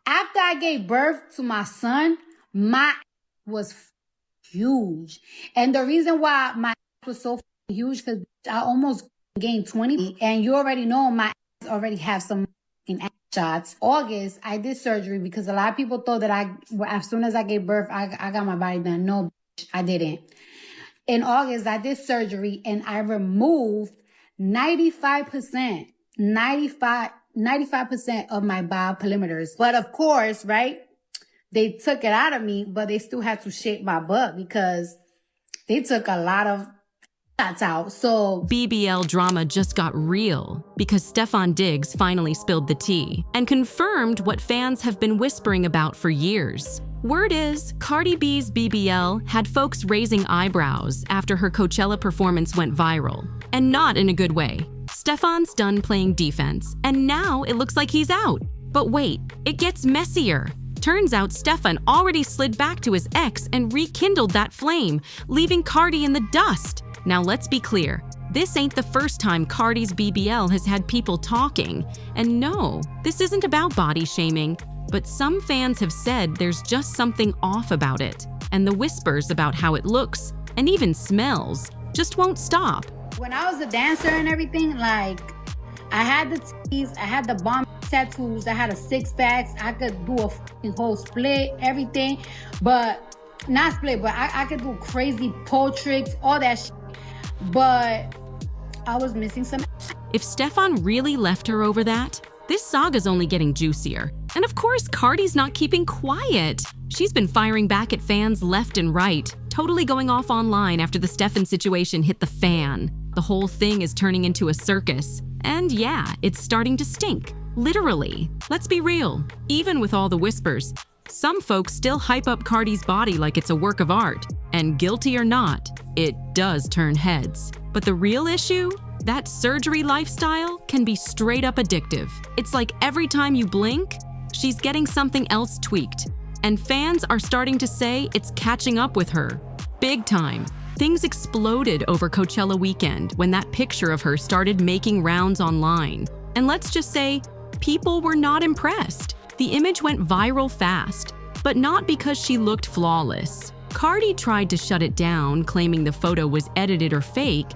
After I gave birth to my son, my was huge. And the reason why my was so huge, because I almost gained 20. And you already know my already have some shots. August, I did surgery because a lot of people thought that as soon as I gave birth, I got my body done. No, I didn't. In August, I did surgery and I removed 95% of my bowel perimeters. But of course, right, they took it out of me, but they still had to shape my butt because they took a lot of shots out. So BBL drama just got real because Stefan Diggs finally spilled the tea and confirmed what fans have been whispering about for years. Word is, Cardi B's BBL had folks raising eyebrows after her Coachella performance went viral. And not in a good way. Stefan's done playing defense, and now it looks like he's out. But wait, it gets messier. Turns out Stefan already slid back to his ex and rekindled that flame, leaving Cardi in the dust. Now let's be clear, this ain't the first time Cardi's BBL has had people talking. And no, this isn't about body shaming, but some fans have said there's just something off about it. And the whispers about how it looks, and even smells, just won't stop. When I was a dancer and everything, like, I had the titties, I had the bomb tattoos, I had a six-pack, I could do a whole split, everything, but, not split, but I could do crazy pole tricks, all that shit, but I was missing some. If Stefan really left her over that, this saga's only getting juicier. And of course, Cardi's not keeping quiet. She's been firing back at fans left and right, totally going off online after the Stefan situation hit the fan. The whole thing is turning into a circus. And yeah, it's starting to stink. Literally. Let's be real. Even with all the whispers, some folks still hype up Cardi's body like it's a work of art. And guilty or not, it does turn heads. But the real issue? That surgery lifestyle can be straight up addictive. It's like every time you blink, she's getting something else tweaked. And fans are starting to say it's catching up with her. Big time. Things exploded over Coachella weekend when that picture of her started making rounds online. And let's just say, people were not impressed. The image went viral fast, but not because she looked flawless. Cardi tried to shut it down, claiming the photo was edited or fake.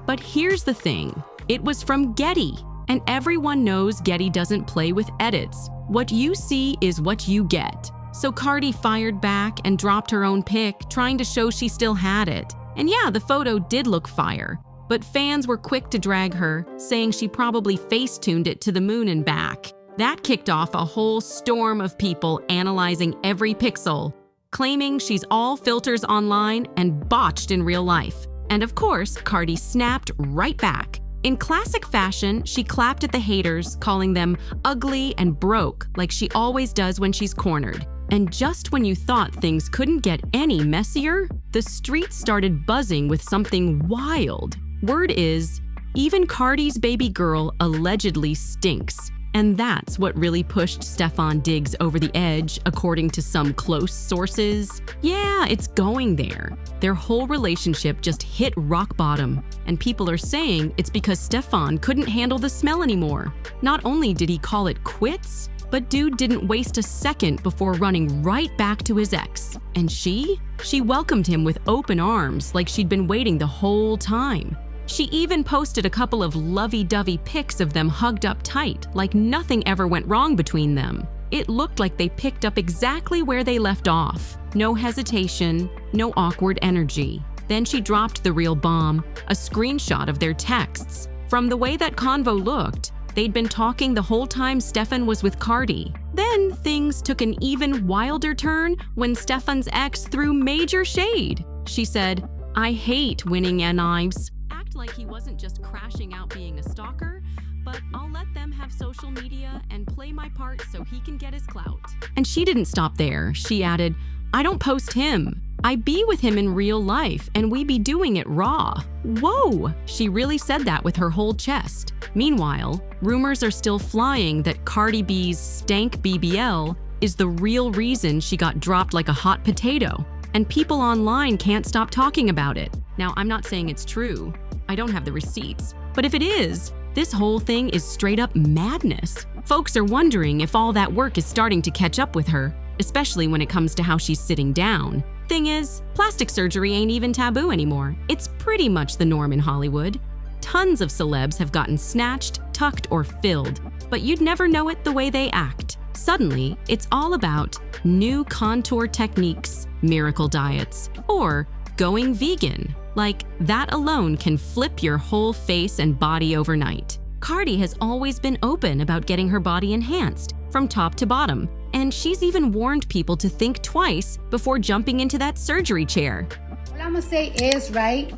But here's the thing, it was from Getty, and everyone knows Getty doesn't play with edits. What you see is what you get. So Cardi fired back and dropped her own pic, trying to show she still had it. And yeah, the photo did look fire, but fans were quick to drag her, saying she probably face-tuned it to the moon and back. That kicked off a whole storm of people analyzing every pixel, claiming she's all filters online and botched in real life. And of course, Cardi snapped right back. In classic fashion, she clapped at the haters, calling them ugly and broke like she always does when she's cornered. And just when you thought things couldn't get any messier, the streets started buzzing with something wild. Word is, even Cardi's baby girl allegedly stinks. And that's what really pushed Stefan Diggs over the edge, according to some close sources. Yeah, it's going there. Their whole relationship just hit rock bottom, and people are saying it's because Stefan couldn't handle the smell anymore. Not only did he call it quits, but dude didn't waste a second before running right back to his ex. And she welcomed him with open arms like she'd been waiting the whole time. She even posted a couple of lovey-dovey pics of them hugged up tight, like nothing ever went wrong between them. It looked like they picked up exactly where they left off. No hesitation, no awkward energy. Then she dropped the real bomb, a screenshot of their texts. From the way that convo looked, they'd been talking the whole time Stefan was with Cardi. Then things took an even wilder turn when Stefan's ex threw major shade. She said, "I hate winning knives." Like he wasn't just crashing out being a stalker, but I'll let them have social media and play my part so he can get his clout. And she didn't stop there. She added, "I don't post him. I be with him in real life and we be doing it raw." Whoa! She really said that with her whole chest. Meanwhile, rumors are still flying that Cardi B's stank BBL is the real reason she got dropped like a hot potato. And people online can't stop talking about it. Now, I'm not saying it's true. I don't have the receipts. But if it is, This whole thing is straight up madness. Folks are wondering if all that work is starting to catch up with her, especially when it comes to how she's sitting down. Thing is, plastic surgery ain't even taboo anymore. It's pretty much the norm in Hollywood. Tons of celebs have gotten snatched, tucked, or filled, but you'd never know it the way they act. Suddenly, it's all about new contour techniques, miracle diets, or going vegan. Like, that alone can flip your whole face and body overnight. Cardi has always been open about getting her body enhanced, from top to bottom, and she's even warned people to think twice before jumping into that surgery chair. What I'm gonna say is, right,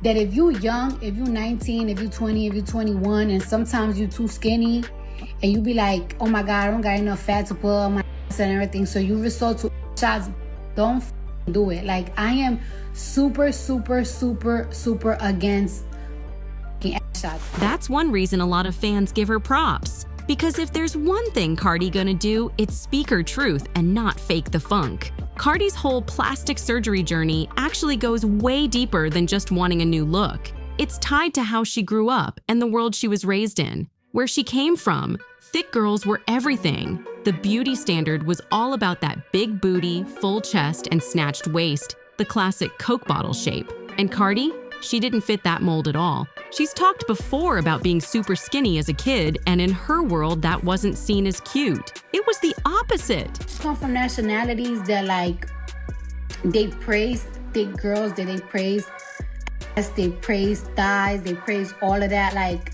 that if you're young, if you're 19, if you're 20, if you're 21, and sometimes you're too skinny, and you be like, oh my God, I don't got enough fat to put on my ass and everything, so you resort to shots, don't do it. Like, I am super against ass shots. That's one reason a lot of fans give her props. Because if there's one thing Cardi gonna do, it's speak her truth and not fake the funk. Cardi's whole plastic surgery journey actually goes way deeper than just wanting a new look. It's tied to how she grew up and the world she was raised in. Where she came from, thick girls were everything. The beauty standard was all about that big booty, full chest, and snatched waist, the classic Coke bottle shape. And Cardi? She didn't fit that mold at all. She's talked before about being super skinny as a kid, and in her world, that wasn't seen as cute. It was the opposite. Come from nationalities that, like, they praise thick girls, that they praise ass, they praise thighs, they praise all of that. Like,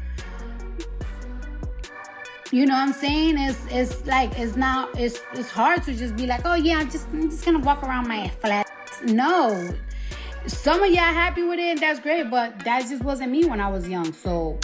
you know what I'm saying? It's like, it's hard to just be like, oh yeah, I'm just gonna walk around my flat. No. Some of y'all happy with it, that's great, but that just wasn't me when I was young, so.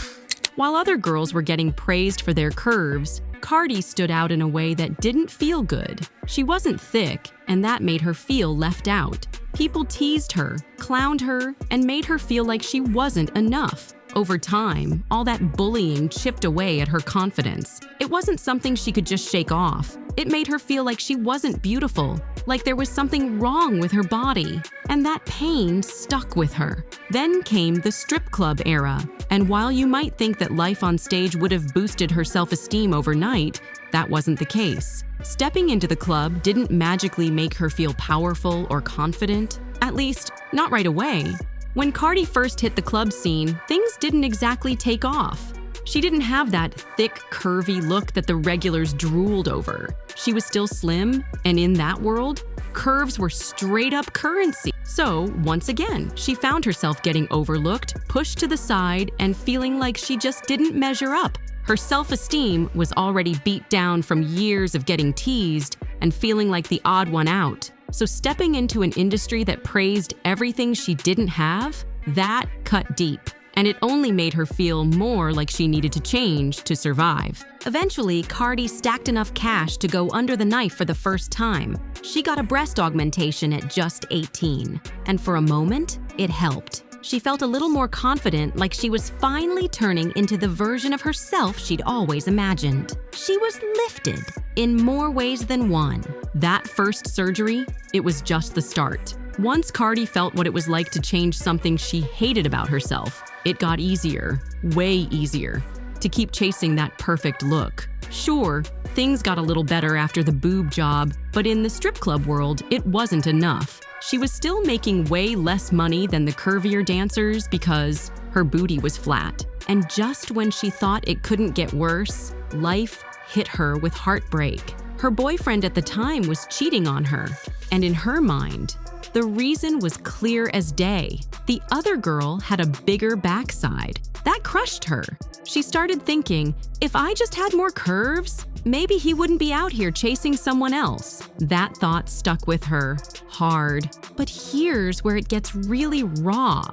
While other girls were getting praised for their curves, Cardi stood out in a way that didn't feel good. She wasn't thick, and that made her feel left out. People teased her, clowned her, and made her feel like she wasn't enough. Over time, all that bullying chipped away at her confidence. It wasn't something she could just shake off. It made her feel like she wasn't beautiful, like there was something wrong with her body. And that pain stuck with her. Then came the strip club era. And while you might think that life on stage would have boosted her self-esteem overnight, that wasn't the case. Stepping into the club didn't magically make her feel powerful or confident. At least, not right away. When Cardi first hit the club scene, things didn't exactly take off. She didn't have that thick, curvy look that the regulars drooled over. She was still slim, and in that world, curves were straight up currency. So, once again, she found herself getting overlooked, pushed to the side, and feeling like she just didn't measure up. Her self-esteem was already beat down from years of getting teased and feeling like the odd one out. So stepping into an industry that praised everything she didn't have, that cut deep. And it only made her feel more like she needed to change to survive. Eventually, Cardi stacked enough cash to go under the knife for the first time. She got a breast augmentation at just 18. And for a moment, it helped. She felt a little more confident, like she was finally turning into the version of herself she'd always imagined. She was lifted in more ways than one. That first surgery, it was just the start. Once Cardi felt what it was like to change something she hated about herself, it got easier, way easier, to keep chasing that perfect look. Sure, things got a little better after the boob job, but in the strip club world, it wasn't enough. She was still making way less money than the curvier dancers because her booty was flat. And just when she thought it couldn't get worse, life hit her with heartbreak. Her boyfriend at the time was cheating on her, and in her mind, the reason was clear as day. The other girl had a bigger backside. That crushed her. She started thinking, if I just had more curves, maybe he wouldn't be out here chasing someone else. That thought stuck with her hard. But here's where it gets really raw.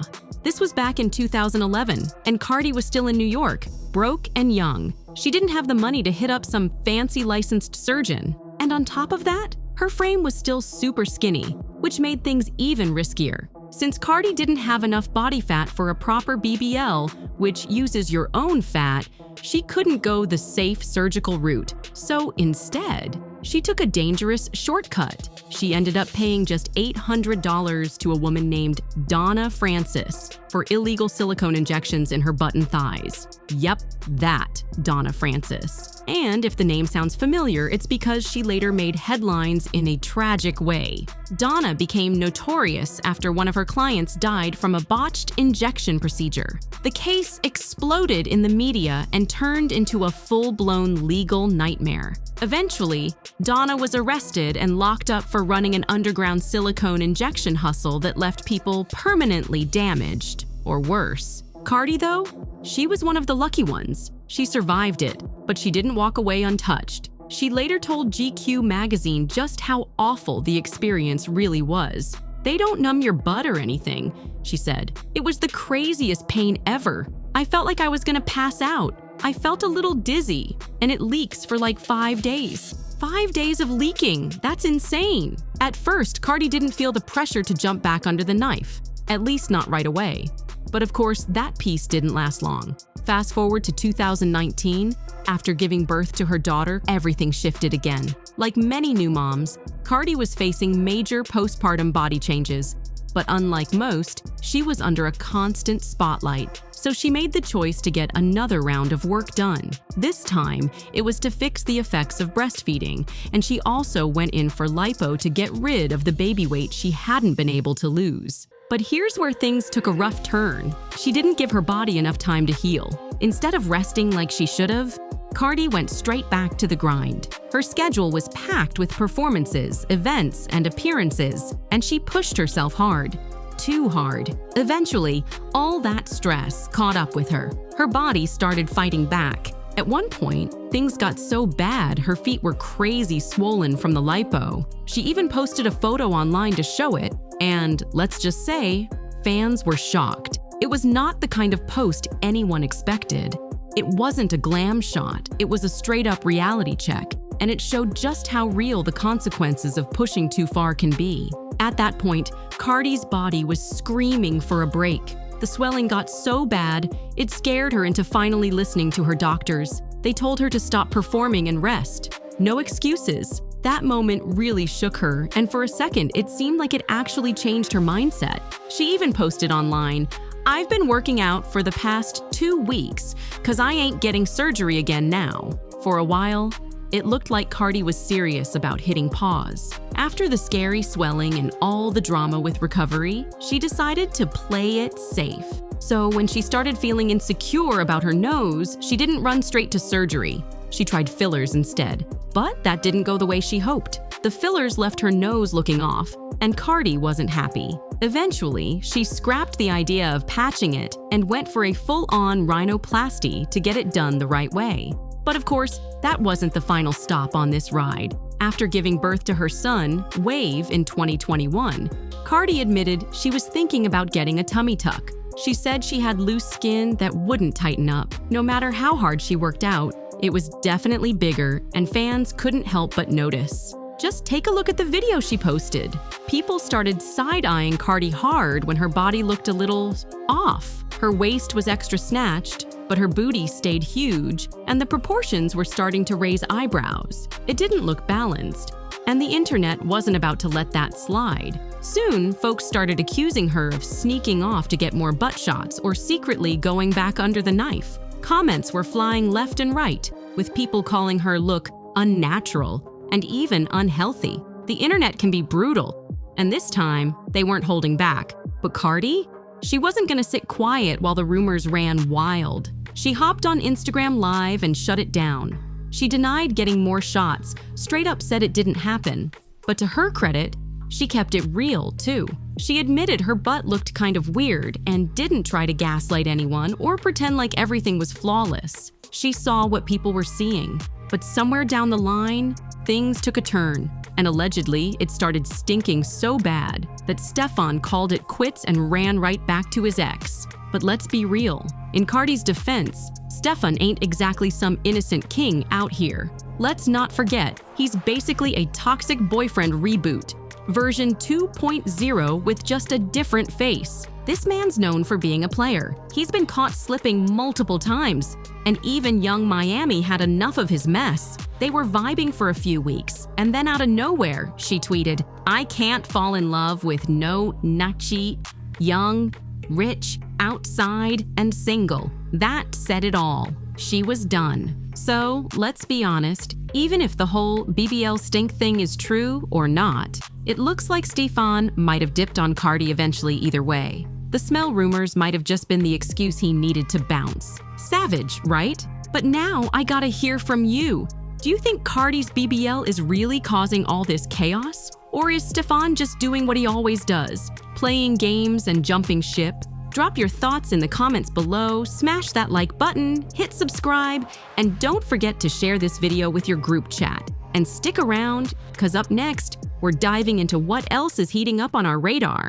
This was back in 2011, and Cardi was still in New York, broke and young. She didn't have the money to hit up some fancy licensed surgeon. And on top of that, her frame was still super skinny, which made things even riskier. Since Cardi didn't have enough body fat for a proper BBL, which uses your own fat, she couldn't go the safe surgical route. So instead, She took a dangerous shortcut. She ended up paying just $800 to a woman named Donna Francis for illegal silicone injections in her butt and thighs. Yep, that Donna Francis. And if the name sounds familiar, it's because she later made headlines in a tragic way. Donna became notorious after one of her clients died from a botched injection procedure. The case exploded in the media and turned into a full-blown legal nightmare. Eventually, Donna was arrested and locked up for running an underground silicone injection hustle that left people permanently damaged, or worse. Cardi, though, she was one of the lucky ones. She survived it, but she didn't walk away untouched. She later told GQ magazine just how awful the experience really was. "They don't numb your butt or anything," she said. "It was the craziest pain ever. I felt like I was gonna pass out. I felt a little dizzy, and it leaks for like 5 days. 5 days of leaking, that's insane." At first, Cardi didn't feel the pressure to jump back under the knife, at least not right away. But of course, that peace didn't last long. Fast forward to 2019, after giving birth to her daughter, everything shifted again. Like many new moms, Cardi was facing major postpartum body changes. But unlike most, she was under a constant spotlight. So she made the choice to get another round of work done. This time, it was to fix the effects of breastfeeding, and she also went in for lipo to get rid of the baby weight she hadn't been able to lose. But here's where things took a rough turn. She didn't give her body enough time to heal. Instead of resting like she should have, Cardi went straight back to the grind. Her schedule was packed with performances, events, and appearances, and she pushed herself hard. Too hard. Eventually, all that stress caught up with her. Her body started fighting back. At one point, things got so bad her feet were crazy swollen from the lipo. She even posted a photo online to show it, and let's just say, fans were shocked. It was not the kind of post anyone expected. It wasn't a glam shot, it was a straight-up reality check, and it showed just how real the consequences of pushing too far can be. At that point, Cardi's body was screaming for a break. The swelling got so bad, it scared her into finally listening to her doctors. They told her to stop performing and rest. No excuses. That moment really shook her, and for a second, it seemed like it actually changed her mindset. She even posted online, "I've been working out for the past 2 weeks, 'cause I ain't getting surgery again now." For a while, it looked like Cardi was serious about hitting pause. After the scary swelling and all the drama with recovery, she decided to play it safe. So when she started feeling insecure about her nose, she didn't run straight to surgery. She tried fillers instead. But that didn't go the way she hoped. The fillers left her nose looking off, and Cardi wasn't happy. Eventually, she scrapped the idea of patching it and went for a full-on rhinoplasty to get it done the right way. But of course, that wasn't the final stop on this ride. After giving birth to her son, Wave, in 2021, Cardi admitted she was thinking about getting a tummy tuck. She said she had loose skin that wouldn't tighten up. No matter how hard she worked out, it was definitely bigger, and fans couldn't help but notice. Just take a look at the video she posted. People started side-eyeing Cardi hard when her body looked a little off. Her waist was extra snatched, but her booty stayed huge, and the proportions were starting to raise eyebrows. It didn't look balanced, and the internet wasn't about to let that slide. Soon, folks started accusing her of sneaking off to get more butt shots or secretly going back under the knife. Comments were flying left and right, with people calling her look unnatural and even unhealthy. The internet can be brutal, and this time, they weren't holding back. But Cardi? She wasn't gonna sit quiet while the rumors ran wild. She hopped on Instagram Live and shut it down. She denied getting more shots, straight up said it didn't happen. But to her credit, she kept it real, too. She admitted her butt looked kind of weird and didn't try to gaslight anyone or pretend like everything was flawless. She saw what people were seeing. But somewhere down the line, things took a turn, and allegedly, it started stinking so bad that Stefan called it quits and ran right back to his ex. But let's be real. In Cardi's defense, Stefan ain't exactly some innocent king out here. Let's not forget, he's basically a toxic boyfriend reboot, version 2.0 with just a different face. This man's known for being a player. He's been caught slipping multiple times, and even young Miami had enough of his mess. They were vibing for a few weeks, and then out of nowhere, she tweeted, "I can't fall in love with no nachi, young, rich, outside, and single." That said it all. She was done. So, let's be honest, even if the whole BBL stink thing is true or not, it looks like Stefan might have dipped on Cardi eventually either way. The smell rumors might have just been the excuse he needed to bounce. Savage, right? But now I gotta hear from you. Do you think Cardi's BBL is really causing all this chaos? Or is Stefan just doing what he always does, playing games and jumping ship? Drop your thoughts in the comments below, smash that like button, hit subscribe, and don't forget to share this video with your group chat. And stick around, because up next, we're diving into what else is heating up on our radar.